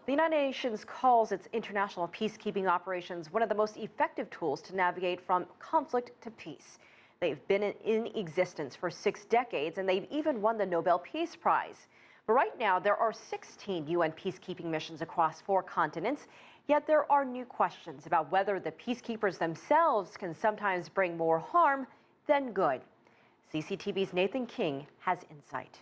The United Nations calls its international peacekeeping operations one of the most effective tools to navigate from conflict to peace. They've been in existence for 6 decades, and they've even won the Nobel Peace Prize. But right now, there are 16 UN peacekeeping missions across 4 continents, yet there are new questions about whether the peacekeepers themselves can sometimes bring more harm than good. CCTV's Nathan King has insight.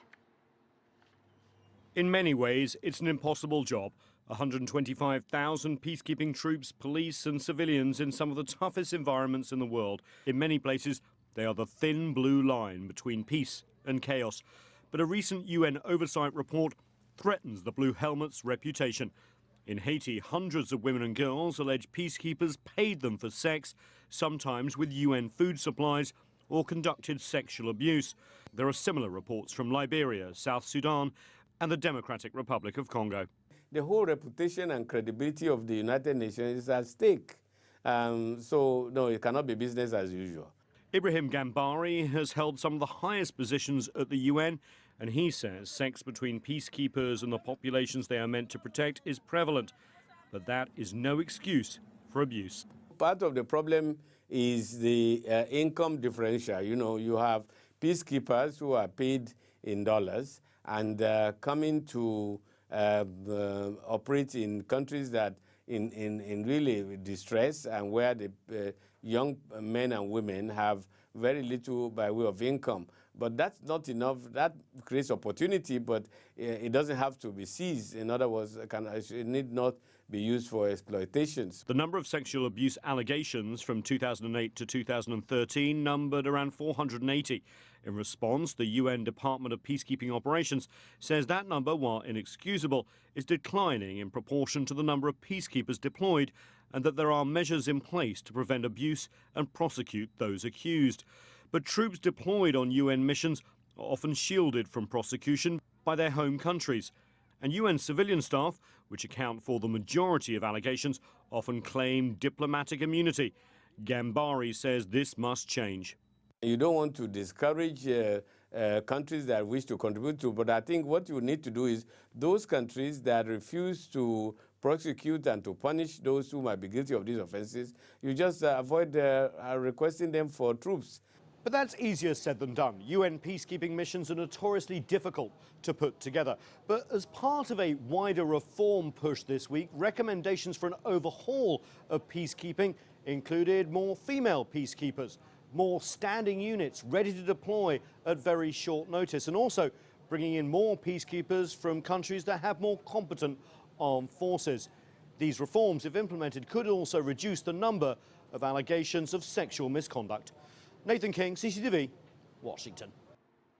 In many ways, it's an impossible job. 125,000 peacekeeping troops, police and civilians in some of the toughest environments in the world. In many places, they are the thin blue line between peace and chaos. But a recent UN oversight report threatens the Blue Helmets' reputation. In Haiti, hundreds of women and girls allege peacekeepers paid them for sex, sometimes with UN food supplies, or conducted sexual abuse. There are similar reports from Liberia, South Sudan, and the Democratic Republic of Congo. The whole reputation and credibility of the United Nations is at stake. So, no, it cannot be business as usual. Ibrahim Gambari has held some of the highest positions at the UN, and he says sex between peacekeepers and the populations they are meant to protect is prevalent. But that is no excuse for abuse. Part of the problem is the income differential. You know, you have peacekeepers who are paid in dollars and coming to operate in countries that in really distress and where the young men and women have very little by way of income. But that's not enough. That creates opportunity, but it doesn't have to be seized. In other words, it need not be used for exploitations. The number of sexual abuse allegations from 2008 to 2013 numbered around 480. In response, the UN Department of Peacekeeping Operations says that number, while inexcusable, is declining in proportion to the number of peacekeepers deployed, and that there are measures in place to prevent abuse and prosecute those accused. But troops deployed on UN missions are often shielded from prosecution by their home countries. And UN civilian staff, which account for the majority of allegations, often claim diplomatic immunity. Gambari says this must change. You don't want to discourage countries that wish to contribute to, but I think what you need to do is those countries that refuse to prosecute and to punish those who might be guilty of these offenses, you just avoid requesting them for troops. But that's easier said than done. UN peacekeeping missions are notoriously difficult to put together. But as part of a wider reform push this week, recommendations for an overhaul of peacekeeping included more female peacekeepers, more standing units ready to deploy at very short notice, and also bringing in more peacekeepers from countries that have more competent armed forces. These reforms, if implemented, could also reduce the number of allegations of sexual misconduct. Nathan King, CCTV, Washington.